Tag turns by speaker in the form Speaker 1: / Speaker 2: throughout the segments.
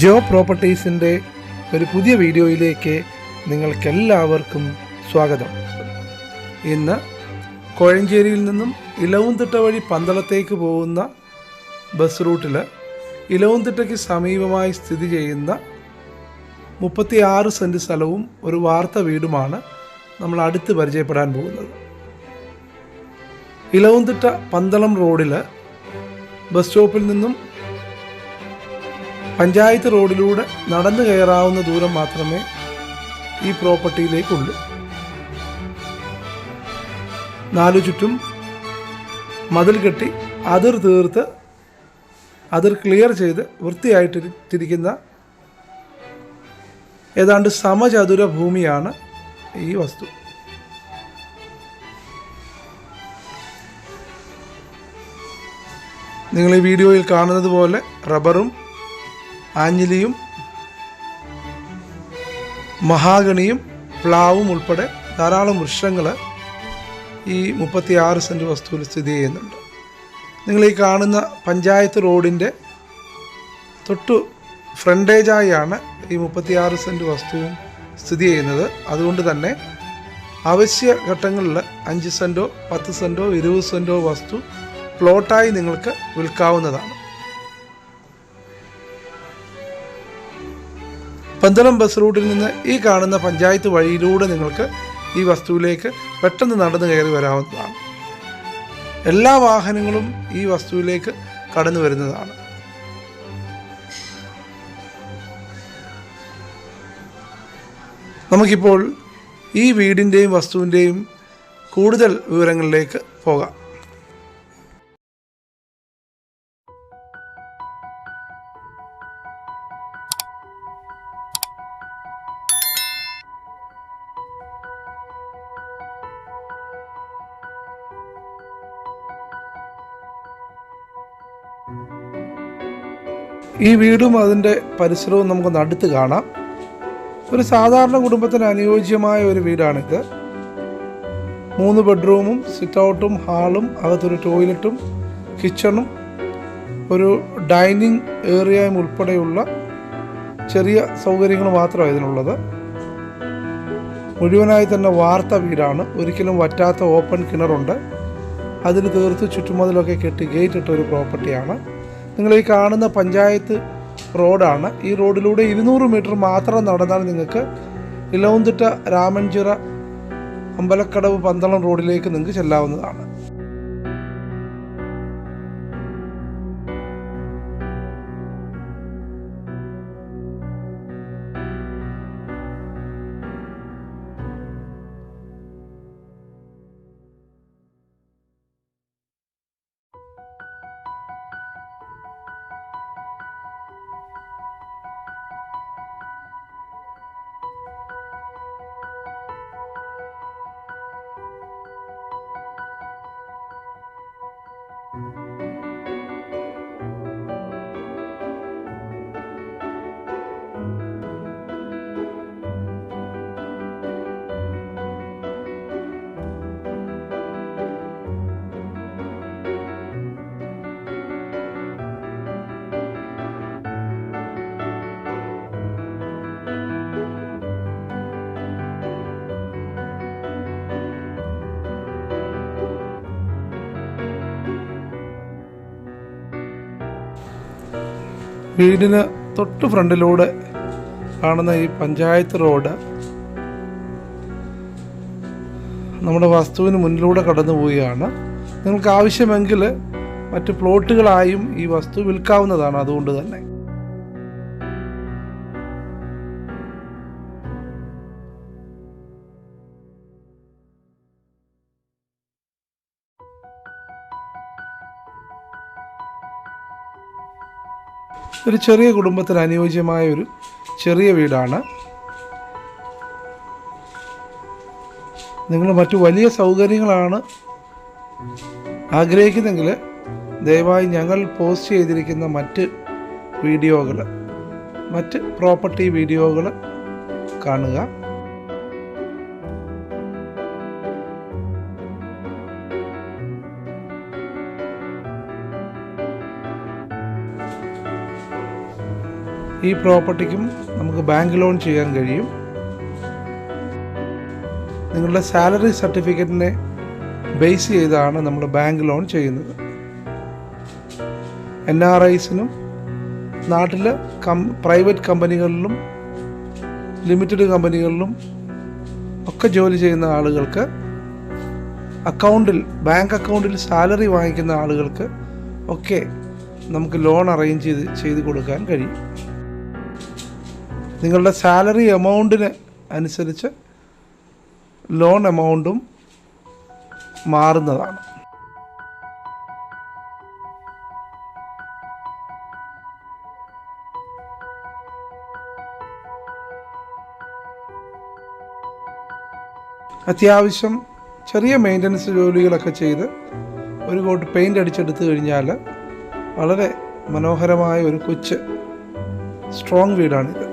Speaker 1: ജോ പ്രോപ്പർട്ടീസിൻ്റെ ഒരു പുതിയ വീഡിയോയിലേക്ക് നിങ്ങൾക്കെല്ലാവർക്കും സ്വാഗതം. ഇന്ന് കോഴഞ്ചേരിയിൽ നിന്നും ഇലവുംതിട്ട വഴി പന്തളത്തേക്ക് പോകുന്ന ബസ് റൂട്ടിൽ ഇലവുംതിട്ടയ്ക്ക് സമീപമായി സ്ഥിതി ചെയ്യുന്ന 36 സെൻറ്റ് സ്ഥലവും ഒരു വാർത്ത വീടുമാണ് നമ്മൾ അടുത്ത് പരിചയപ്പെടാൻ പോകുന്നത്. ഇലവുംതിട്ട പന്തളം റോഡിൽ ബസ് സ്റ്റോപ്പിൽ നിന്നും പഞ്ചായത്ത് റോഡിലൂടെ നടന്നു കയറാവുന്ന ദൂരം മാത്രമേ ഈ പ്രോപ്പർട്ടിയിലേക്കുള്ളൂ. നാലു ചുറ്റും മതിൽ കെട്ടി അതിർ തീർത്ത് അതിർ ക്ലിയർ ചെയ്ത് വൃത്തിയായിട്ടിരിക്കുന്ന ഏതാണ്ട് സമചതുര ഭൂമിയാണ് ഈ വസ്തു. നിങ്ങൾ ഈ വീഡിയോയിൽ കാണുന്നത് പോലെ റബ്ബറും ആഞ്ഞിലിയും മഹാഗണിയും പ്ലാവും ഉൾപ്പെടെ ധാരാളം വൃക്ഷങ്ങൾ ഈ 36 സെൻറ്റ് വസ്തുവിൽ സ്ഥിതി ചെയ്യുന്നുണ്ട്. നിങ്ങൾ ഈ കാണുന്ന പഞ്ചായത്ത് റോഡിൻ്റെ തൊട്ടു ഫ്രണ്ടേജായാണ് ഈ 36 സെൻറ്റ് വസ്തുവും സ്ഥിതി ചെയ്യുന്നത്. അതുകൊണ്ട് തന്നെ അവശ്യ ഘട്ടങ്ങളിൽ 5 സെൻറ്റോ 10 സെൻറ്റോ 20 സെൻറ്റോ വസ്തു പ്ലോട്ടായി നിങ്ങൾക്ക് വിൽക്കാവുന്നതാണ്. പന്തളം ബസ് റൂട്ടിൽ നിന്ന് ഈ കാണുന്ന പഞ്ചായത്ത് വഴിയിലൂടെ നിങ്ങൾക്ക് ഈ വസ്തുവിലേക്ക് പെട്ടെന്ന് നടന്നു കയറി വരാവുന്നതാണ്. എല്ലാ വാഹനങ്ങളും ഈ വസ്തുവിലേക്ക് കടന്നു വരുന്നതാണ്. നമുക്കിപ്പോൾ ഈ വീടിൻ്റെയും വസ്തുവിൻ്റെയും കൂടുതൽ വിവരങ്ങളിലേക്ക് പോകാം. ഈ വീടും അതിൻ്റെ പരിസരവും നമുക്കൊന്ന് അടുത്ത് കാണാം. ഒരു സാധാരണ കുടുംബത്തിന് അനുയോജ്യമായ ഒരു വീടാണിത്. 3 ബെഡ്റൂമും സിറ്റ് ഔട്ടും ഹാളും അകത്തൊരു ടോയ്ലറ്റും കിച്ചണും ഒരു ഡൈനിങ് ഏരിയയും ഉൾപ്പെടെയുള്ള ചെറിയ സൗകര്യങ്ങൾ മാത്രമാണ് ഇതിനുള്ളത്. മുഴുവനായി തന്നെ വാർത്ത വീടാണ്. ഒരിക്കലും വറ്റാത്ത ഓപ്പൺ കിണറുണ്ട്. അതിൽ തീർത്ത് ചുറ്റുമതിലൊക്കെ കെട്ടി ഗേറ്റ് ഇട്ട ഒരു പ്രോപ്പർട്ടിയാണ്. നിങ്ങൾ ഈ കാണുന്ന പഞ്ചായത്ത് റോഡാണ്. ഈ റോഡിലൂടെ 200 മീറ്റർ മാത്രം നടന്നാൽ നിങ്ങൾക്ക് ഇലവുംതിട്ട രാമൻചിറ അമ്പലക്കടവ് പന്തളം റോഡിലേക്ക് നിങ്ങൾക്ക് ചെല്ലാവുന്നതാണ്. വീടിന് തൊട്ട് ഫ്രണ്ടിലൂടെ കാണുന്ന ഈ പഞ്ചായത്ത് റോഡ് നമ്മുടെ വസ്തുവിന് മുന്നിലൂടെ കടന്നു പോവുകയാണ്. നിങ്ങൾക്ക് ആവശ്യമെങ്കിൽ മറ്റ് പ്ലോട്ടുകളായും ഈ വസ്തു വിൽക്കാവുന്നതാണ്. അതുകൊണ്ട് തന്നെ ഒരു ചെറിയ കുടുംബത്തിന് അനുയോജ്യമായ ഒരു ചെറിയ വീടാണ്. നിങ്ങൾ മറ്റു വലിയ സൗകര്യങ്ങളാണ് ആഗ്രഹിക്കുന്നെങ്കിൽ ദയവായി ഞങ്ങൾ പോസ്റ്റ് ചെയ്തിരിക്കുന്ന മറ്റ് പ്രോപ്പർട്ടി വീഡിയോകൾ കാണുക. ഈ പ്രോപ്പർട്ടിക്കും നമുക്ക് ബാങ്ക് ലോൺ ചെയ്യാൻ കഴിയും. നിങ്ങളുടെ സാലറി സർട്ടിഫിക്കറ്റിനെ ബേസ് ചെയ്താണ് നമ്മൾ ബാങ്ക് ലോൺ ചെയ്യുന്നത്. NRIസിനും നാട്ടിൽ പ്രൈവറ്റ് കമ്പനികളിലും ലിമിറ്റഡ് കമ്പനികളിലും ഒക്കെ ജോലി ചെയ്യുന്ന ആളുകൾക്ക് ബാങ്ക് അക്കൗണ്ടിൽ സാലറി വാങ്ങിക്കുന്ന ആളുകൾക്ക് ഒക്കെ നമുക്ക് ലോൺ അറേഞ്ച് ചെയ്ത് കൊടുക്കാൻ കഴിയും. നിങ്ങളുടെ സാലറി എമൗണ്ടിന് അനുസരിച്ച് ലോൺ എമൗണ്ടും മാറുന്നതാണ്. അത്യാവശ്യം ചെറിയ മെയിൻ്റനൻസ് ജോലികളൊക്കെ ചെയ്ത് ഒരു കോട്ട് പെയിൻ്റ് അടിച്ചെടുത്ത് കഴിഞ്ഞാൽ വളരെ മനോഹരമായ ഒരു കൊച്ച് സ്ട്രോങ് വീടാണിത്.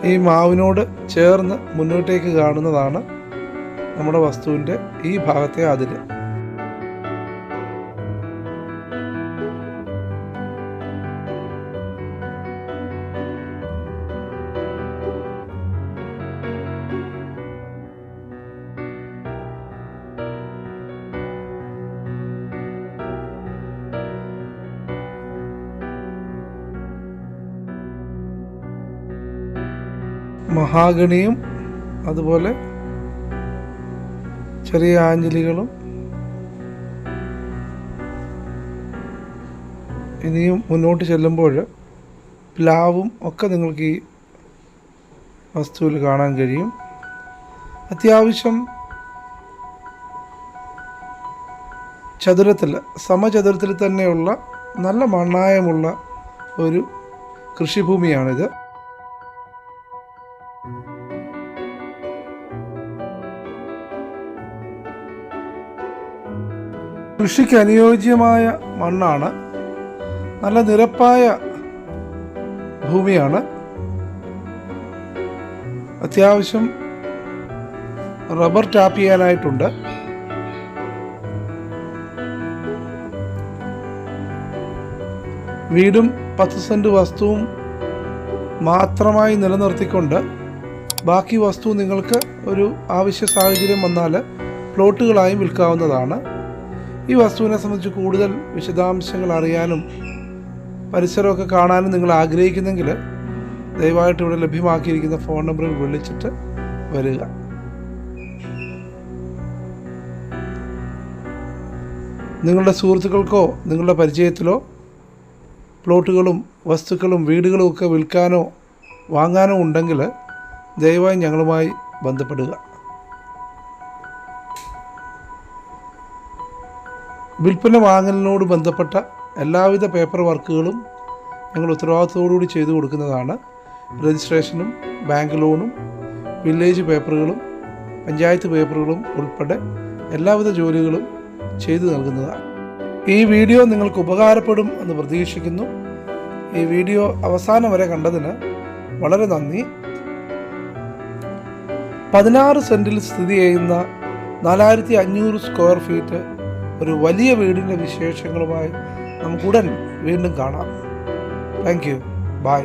Speaker 1: ഈ മാവിനോട് ചേർന്ന് മുന്നോട്ടേക്ക് കാണുന്നതാണ് നമ്മുടെ വസ്തുവിൻ്റെ ഈ ഭാഗത്തെ അതിര്. മഹാഗണിയും അതുപോലെ ചെറിയ ആഞ്ഞിലികളും ഇനിയും മുന്നോട്ട് ചെല്ലുമ്പോൾ പ്ലാവും ഒക്കെ നിങ്ങൾക്ക് ഈ വസ്തുവിൽ കാണാൻ കഴിയും. അത്യാവശ്യം സമചതുരത്തിൽ തന്നെയുള്ള നല്ല മണ്ണായമുള്ള ഒരു കൃഷിഭൂമിയാണിത്. കൃഷിക്ക് അനുയോജ്യമായ മണ്ണാണ്. നല്ല നിരപ്പായ ഭൂമിയാണ്. അത്യാവശ്യം റബ്ബർ ടാപ്പ് ചെയ്യാനായിട്ടുണ്ട്. വീടും 10 സെൻറ്റ് വസ്തുവും മാത്രമായി നിലനിർത്തിക്കൊണ്ട് ബാക്കി വസ്തു നിങ്ങൾക്ക് ഒരു ആവശ്യ സാഹചര്യം വന്നാൽ പ്ലോട്ടുകളായും വിൽക്കാവുന്നതാണ്. ഈ വസ്തുവിനെ സംബന്ധിച്ച് കൂടുതൽ വിശദാംശങ്ങൾ അറിയാനും പരിസരമൊക്കെ കാണാനും നിങ്ങൾ ആഗ്രഹിക്കുന്നെങ്കിൽ ദയവായിട്ട് ഇവിടെ ലഭ്യമാക്കിയിരിക്കുന്ന ഫോൺ നമ്പറിൽ വിളിച്ചിട്ട് വരിക. നിങ്ങളുടെ സുഹൃത്തുക്കൾക്കോ നിങ്ങളുടെ പരിചയത്തിലോ പ്ലോട്ടുകളും വസ്തുക്കളും വീടുകളും ഒക്കെ വിൽക്കാനോ വാങ്ങാനോ ഉണ്ടെങ്കിൽ ദയവായി ഞങ്ങളുമായി ബന്ധപ്പെടുക. വിൽപ്പന വാങ്ങലിനോട് ബന്ധപ്പെട്ട എല്ലാവിധ പേപ്പർ വർക്കുകളും ഞങ്ങൾ ഉത്തരവാദിത്തത്തോടുകൂടി ചെയ്തു കൊടുക്കുന്നതാണ്. രജിസ്ട്രേഷനും ബാങ്ക് ലോണും വില്ലേജ് പേപ്പറുകളും പഞ്ചായത്ത് പേപ്പറുകളും ഉൾപ്പെടെ എല്ലാവിധ ജോലികളും ചെയ്തു നൽകുന്നതാണ്. ഈ വീഡിയോ നിങ്ങൾക്ക് ഉപകാരപ്പെടും എന്ന് പ്രതീക്ഷിക്കുന്നു. ഈ വീഡിയോ അവസാനം വരെ കണ്ടതിന് വളരെ നന്ദി. 16 സെൻറ്റിൽ സ്ഥിതി ചെയ്യുന്ന 4500 സ്ക്വയർ ഫീറ്റ് ഒരു വലിയ വീടിൻ്റെ വിശേഷങ്ങളുമായി നമുക്കുടൻ വീണ്ടും കാണാം. Thank you. ബൈ.